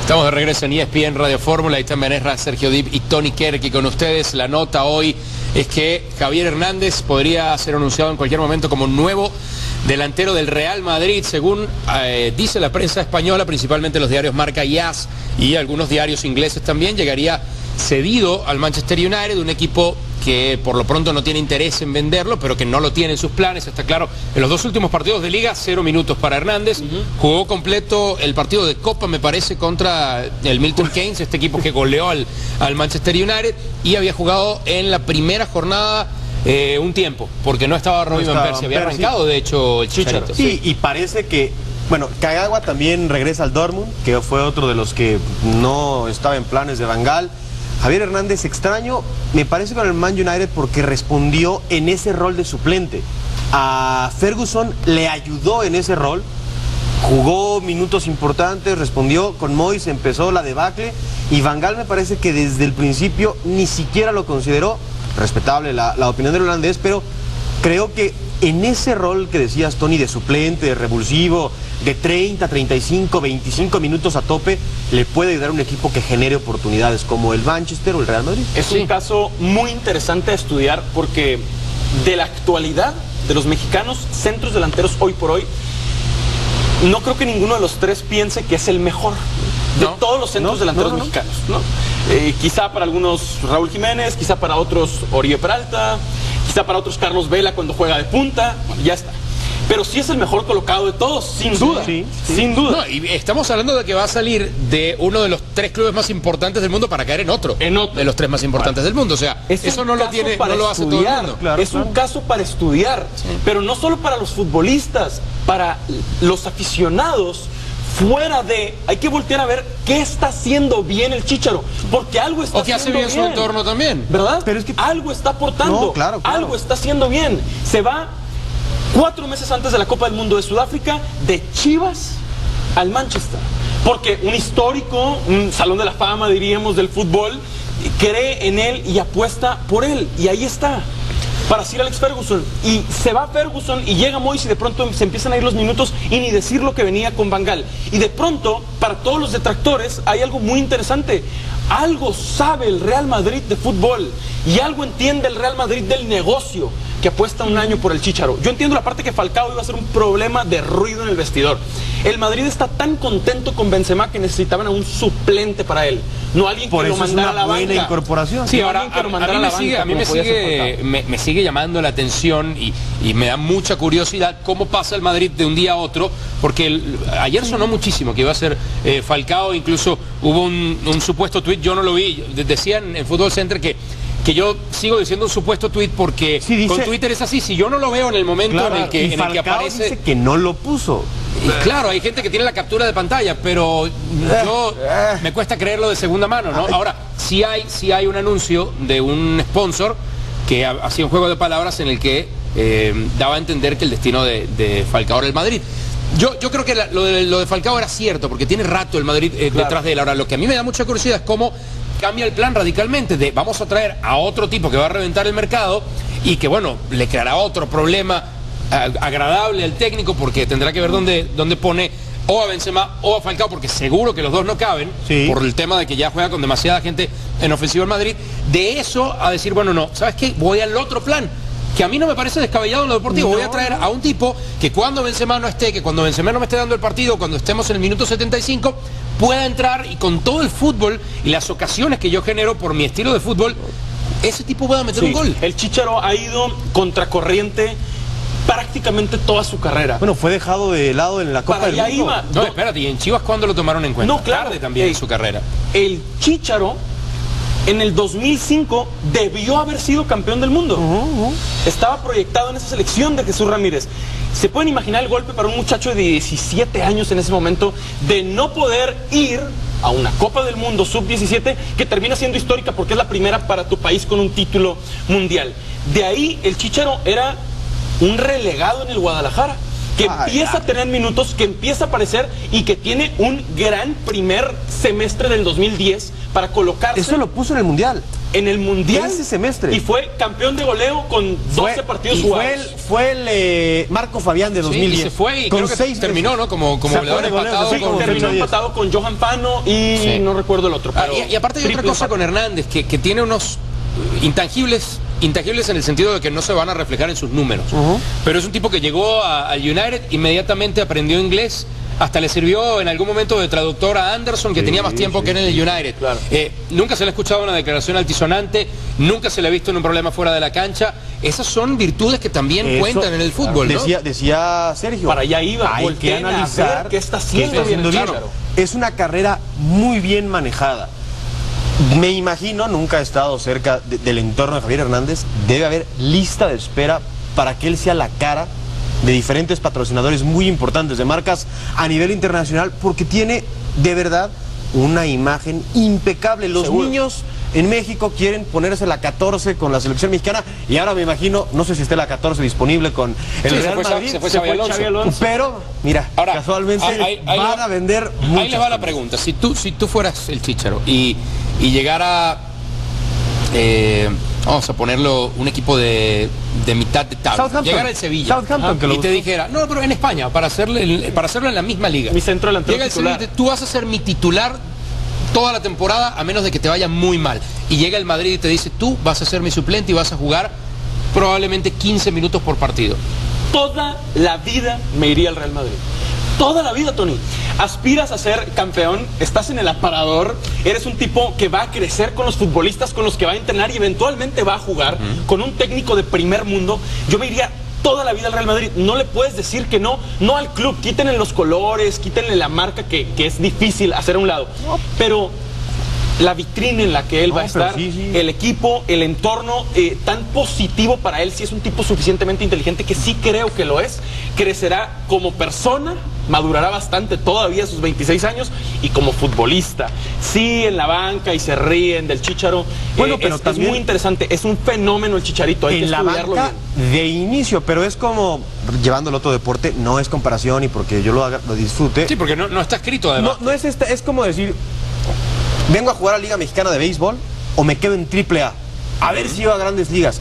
Estamos de regreso en ESPN Radio Fórmula y también es Sergio Dip y Tony Kerky con ustedes. La nota hoy es que Javier Hernández podría ser anunciado en cualquier momento como nuevo delantero del Real Madrid, según dice la prensa española, principalmente los diarios Marca y AS y algunos diarios ingleses también. Llegaría cedido al Manchester United, un equipo que por lo pronto no tiene interés en venderlo, pero que no lo tiene en sus planes, está claro. En los dos últimos partidos de Liga, 0 minutos para Hernández. Jugó completo el partido de Copa, me parece, contra el Milton Keynes, este equipo que goleó al Manchester United, y había jugado en la primera jornada un tiempo, porque no estaba Robin Van Persie, había arrancado, de hecho, el Chicharito. Sí, y parece que, bueno, Kagawa también regresa al Dortmund, que fue otro de los que no estaba en planes de Van Gaal. Javier Hernández, extraño, me parece, con el Man United porque respondió en ese rol de suplente. A Ferguson le ayudó en ese rol, jugó minutos importantes, respondió. Con Moyes empezó la debacle y Van Gaal me parece que desde el principio ni siquiera lo consideró. Respetable la opinión del holandés, pero creo que en ese rol que decías, Tony, de suplente, de revulsivo, de 30, 35, 25 minutos a tope, le puede ayudar a un equipo que genere oportunidades como el Manchester o el Real Madrid. Es un caso muy interesante a estudiar porque de la actualidad de los mexicanos centros delanteros hoy por hoy, no creo que ninguno de los tres piense que es el mejor de todos los centros delanteros mexicanos, ¿no? Quizá para algunos Raúl Jiménez, quizá para otros Oribe Peralta, quizá para otros Carlos Vela cuando juega de punta, bueno, ya está. Pero sí es el mejor colocado de todos, sin duda. Sí, sin duda. No, y estamos hablando de que va a salir de uno de los 3 clubes más importantes del mundo para caer en otro de los 3 más importantes del mundo. O sea, eso no lo tiene, no lo hace todo el mundo. Claro, es un caso para estudiar, pero no solo para los futbolistas, para los aficionados. Fuera de, hay que voltear a ver qué está haciendo bien el Chícharo, porque algo está haciendo bien. O que hace bien su entorno también. ¿Verdad? Pero es que algo está aportando, algo está haciendo bien. Se va 4 meses antes de la Copa del Mundo de Sudáfrica, de Chivas al Manchester. Porque un histórico, un salón de la fama, diríamos, del fútbol, cree en él y apuesta por él. Y ahí está. Para Sir Alex Ferguson, y se va Ferguson y llega Moyes y de pronto se empiezan a ir los minutos y ni decir lo que venía con Van Gaal. Y de pronto, para todos los detractores, hay algo muy interesante. Algo sabe el Real Madrid de fútbol y algo entiende el Real Madrid del negocio que apuesta un año por el Chícharo. Yo entiendo la parte que Falcao iba a ser un problema de ruido en el vestidor. El Madrid está tan contento con Benzema que necesitaban a un suplente para él, no alguien que lo mandara a la banca. Buena incorporación. Sí, ahora a mí me sigue llamando la atención y me da mucha curiosidad cómo pasa el Madrid de un día a otro, porque ayer sonó muchísimo que iba a ser Falcao, incluso hubo un supuesto tuit, yo no lo vi, decían en Fútbol Center que yo sigo diciendo un supuesto tuit porque con Twitter es así, si yo no lo veo en el momento en el que aparece... dice que no lo puso. Y claro, hay gente que tiene la captura de pantalla, pero yo me cuesta creerlo de segunda mano, ¿no? Ahora, sí hay un anuncio de un sponsor que hacía un juego de palabras en el que daba a entender que el destino de Falcao era el Madrid. Yo creo que lo de Falcao era cierto, porque tiene rato el Madrid detrás de él. Ahora, lo que a mí me da mucha curiosidad es cómo cambia el plan radicalmente de vamos a traer a otro tipo que va a reventar el mercado y que, bueno, le creará otro problema agradable al técnico, porque tendrá que ver dónde pone o a Benzema o a Falcao, porque seguro que los dos no caben, por el tema de que ya juega con demasiada gente en ofensiva en Madrid. De eso a decir, bueno, no, ¿sabes qué? Voy al otro plan, que a mí no me parece descabellado en lo deportivo. Voy a traer a un tipo que cuando Benzema no esté, que cuando Benzema no me esté dando el partido, cuando estemos en el minuto 75, pueda entrar y con todo el fútbol y las ocasiones que yo genero por mi estilo de fútbol, ese tipo pueda meter un gol. El Chícharo ha ido contracorriente prácticamente toda su carrera. Bueno, fue dejado de lado en la Copa del Mundo. No, espérate, ¿y en Chivas cuándo lo tomaron en cuenta? No, claro. Tarde también en su carrera. El Chícharo en el 2005 debió haber sido campeón del mundo. Estaba proyectado en esa selección de Jesús Ramírez. ¿Se pueden imaginar el golpe para un muchacho de 17 años en ese momento de no poder ir a una Copa del Mundo sub-17 que termina siendo histórica porque es la primera para tu país con un título mundial? De ahí el Chícharo era un relegado en el Guadalajara, que empieza a tener minutos, que empieza a aparecer y que tiene un gran primer semestre del 2010 para colocarse. Eso lo puso en el Mundial. en el Mundial. Ese semestre. Y fue campeón de goleo con 12 partidos jugados. Fue el Marco Fabián de 2010. Sí, y se fue y con creo que 6 terminó, ¿no? Como goleador empatado. Sí, con terminó empatado con Johan Fano y no recuerdo el otro. Pero y aparte hay otra cosa con Hernández, que tiene unos intangibles en el sentido de que no se van a reflejar en sus números. Pero es un tipo que llegó al United, inmediatamente aprendió inglés, hasta le sirvió en algún momento de traductor a Anderson, que tenía más tiempo que en el United. Claro. Nunca se le ha escuchado una declaración altisonante, nunca se le ha visto en un problema fuera de la cancha. Esas son virtudes que también cuentan en el fútbol, ¿no? Decía Sergio. Para allá iba, hay que volteen a analizar ver qué está haciendo bien el Chicharo. Es una carrera muy bien manejada. Me imagino, nunca he estado cerca del entorno de Javier Hernández, debe haber lista de espera para que él sea la cara de diferentes patrocinadores muy importantes, de marcas a nivel internacional, porque tiene de verdad una imagen impecable. Los niños en México quieren ponerse la 14 con la selección mexicana, y ahora me imagino, no sé si esté la 14 disponible con el Real Madrid. Se fue Xavi Alonso. Pero, mira, ahora, casualmente van a vender muchas. Ahí les va la pregunta. Si tú fueras el Chicharo y llegara, vamos a ponerlo, un equipo de mitad de tabla, llegara el Sevilla y te dijera, no, pero en España, para hacerlo en la misma liga. Mi centro delantero llega el titular. Sevilla, tú vas a ser mi titular toda la temporada, a menos de que te vaya muy mal. Y llega el Madrid y te dice, tú vas a ser mi suplente y vas a jugar probablemente 15 minutos por partido. Toda la vida me iría al Real Madrid. Toda la vida, Tony. Aspiras a ser campeón, estás en el aparador, eres un tipo que va a crecer con los futbolistas con los que va a entrenar y eventualmente va a jugar con un técnico de primer mundo. Yo me iría toda la vida al Real Madrid. No le puedes decir que no al club. Quítenle los colores, quítenle la marca que es difícil hacer a un lado. Pero la vitrina en la que él va a estar, el equipo, el entorno tan positivo para él, si es un tipo suficientemente inteligente, que sí creo que lo es, crecerá como persona, madurará bastante todavía a sus 26 años, y como futbolista, sí, en la banca y se ríen del Chicharo. Bueno, pero es muy interesante, es un fenómeno el Chicharito, hay que estudiarlo bien. De inicio, pero es como, llevándolo a otro deporte, no es comparación y porque yo lo disfrute. Sí, porque no está escrito además. No es es como decir, vengo a jugar a Liga Mexicana de Béisbol o me quedo en AAA. A ver si llego a grandes ligas.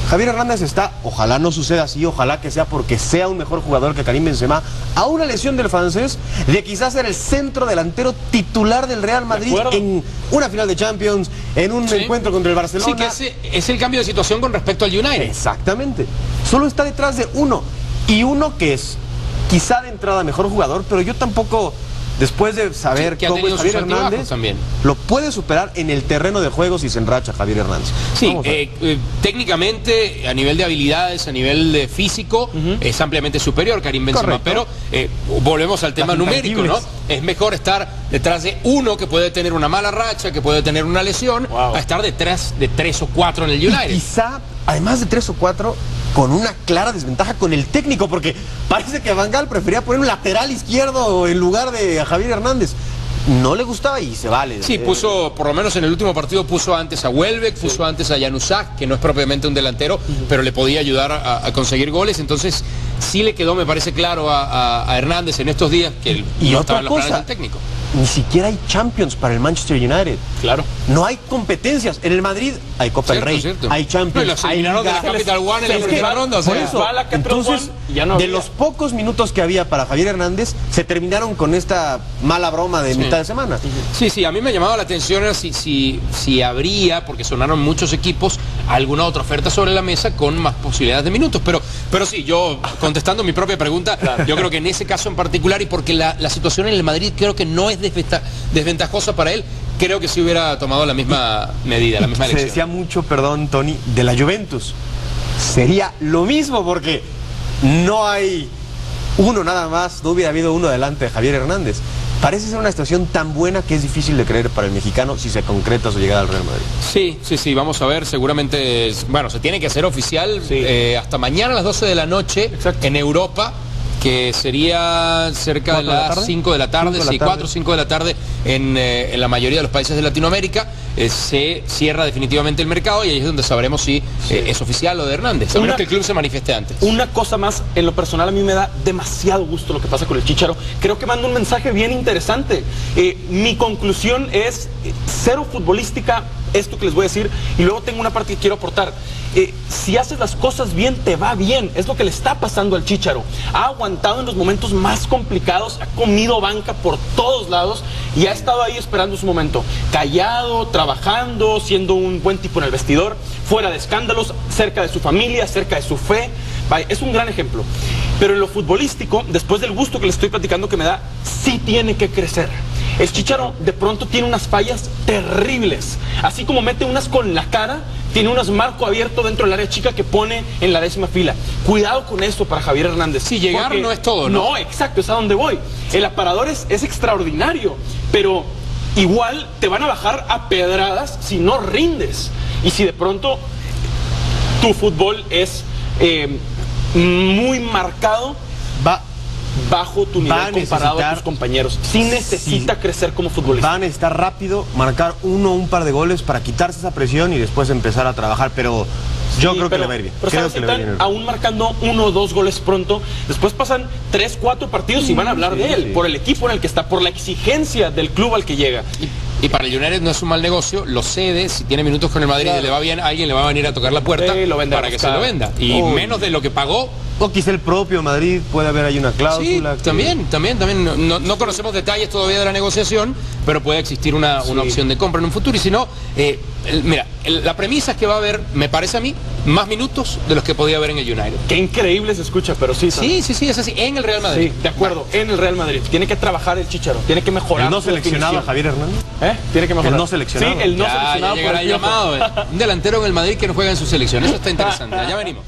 Javier Hernández está, ojalá no suceda así, ojalá que sea porque sea un mejor jugador que Karim Benzema, a una lesión del francés de quizás ser el centro delantero titular del Real Madrid en una final de Champions, en un encuentro contra el Barcelona. Sí, que es el cambio de situación con respecto al United. Exactamente. Solo está detrás de uno. Y uno que es quizá de entrada mejor jugador, pero yo tampoco, después de saber cómo es Javier Hernández, también lo puede superar en el terreno de juego si se enracha Javier Hernández. Sí, técnicamente, a nivel de habilidades, a nivel de físico, es ampliamente superior Karim Benzema. Correcto. Pero volvemos al tema numérico, ¿no? Es mejor estar detrás de uno que puede tener una mala racha, que puede tener una lesión, a estar detrás de 3 o 4 en el United. Y quizá, además de 3 o 4, con una clara desventaja con el técnico, porque parece que Van Gaal prefería poner un lateral izquierdo en lugar de Javier Hernández. No le gustaba y se vale. Sí, puso, por lo menos en el último partido, puso antes a Welbeck, puso antes a Januzaj, que no es propiamente un delantero, pero le podía ayudar a conseguir goles. Entonces, sí le quedó, me parece claro, a Hernández en estos días que no estaba en los planes del técnico. Ni siquiera hay Champions para el Manchester United. Claro. No hay competencias. En el Madrid hay Copa del Rey, hay Champions, los eliminaron de la Capital One en la primera ronda. O sea, por eso, entonces, de los pocos minutos que había para Javier Hernández, se terminaron con esta mala broma de mitad de semana. Sí, a mí me ha llamado la atención si habría, porque sonaron muchos equipos, alguna otra oferta sobre la mesa con más posibilidades de minutos. Pero sí, yo, contestando mi propia pregunta, yo creo que en ese caso en particular, y porque la situación en el Madrid creo que no es desventajosa para él, creo que sí hubiera tomado la misma medida, la misma elección. Se decía mucho, perdón, Tony, de la Juventus. Sería lo mismo porque no hay uno nada más, no hubiera habido uno delante de Javier Hernández. Parece ser una situación tan buena que es difícil de creer para el mexicano si se concreta su llegada al Real Madrid. Sí, vamos a ver, seguramente, bueno, se tiene que hacer oficial hasta mañana a las 12 de la noche en Europa, que sería cerca de las 5 de la tarde, 4 o 5 de la tarde en la mayoría de los países de Latinoamérica. se cierra definitivamente el mercado y ahí es donde sabremos si es oficial lo de Hernández. A menos que el club se manifieste antes. Una cosa más, en lo personal a mí me da demasiado gusto lo que pasa con el Chícharo. Creo que manda un mensaje bien interesante. Mi conclusión es cero futbolística, esto que les voy a decir, y luego tengo una parte que quiero aportar. Si haces las cosas bien, te va bien. Es lo que le está pasando al Chícharo. Ha aguantado en los momentos más complicados, ha comido banca por todos lados y ha estado ahí esperando su momento. Callado, trabajando, siendo un buen tipo en el vestidor, fuera de escándalos, cerca de su familia, cerca de su fe. Vaya, es un gran ejemplo. Pero en lo futbolístico, después del gusto que les estoy platicando que me da, sí tiene que crecer. El Chícharo de pronto tiene unas fallas terribles. Así como mete unas con la cara, tiene unas marco abierto dentro del área chica que pone en la 10ª fila. Cuidado con eso para Javier Hernández. Sí, llegar porque no es todo, ¿no? No, exacto, es a donde voy. El aparador es extraordinario, pero igual te van a bajar a pedradas si no rindes. Y si de pronto tu fútbol es muy marcado, bajo tu nivel comparado a tus compañeros. Sí necesita crecer como futbolista. Va a necesitar rápido marcar un par de goles para quitarse esa presión y después empezar a trabajar, pero yo creo que le va a ir bien. Pero sabes, aún marcando 1 o 2 goles pronto, después pasan 3, 4 partidos y van a hablar de él, por el equipo en el que está, por la exigencia del club al que llega. Y para el United no es un mal negocio, lo cede, si tiene minutos con el Madrid y le va bien, alguien le va a venir a tocar la puerta para que se lo venda. Y menos de lo que pagó. O quizá el propio Madrid, puede haber ahí una cláusula. Sí, también. No conocemos detalles todavía de la negociación, pero puede existir una opción de compra en un futuro. Y si no, mira, la premisa es que va a haber, me parece a mí, más minutos de los que podía haber en el United. Qué increíble se escucha, pero sí. Sí, es así, en el Real Madrid. Sí, de acuerdo, en el Real Madrid. Tiene que trabajar el Chícharo, tiene que mejorar. ¿El no seleccionado a Javier Hernández? Tiene que mejorar. ¿El no seleccionado? Sí, el no seleccionado. Ya llegará el llamado. Un delantero en el Madrid que no juega en su selección. Eso está interesante. Ya venimos.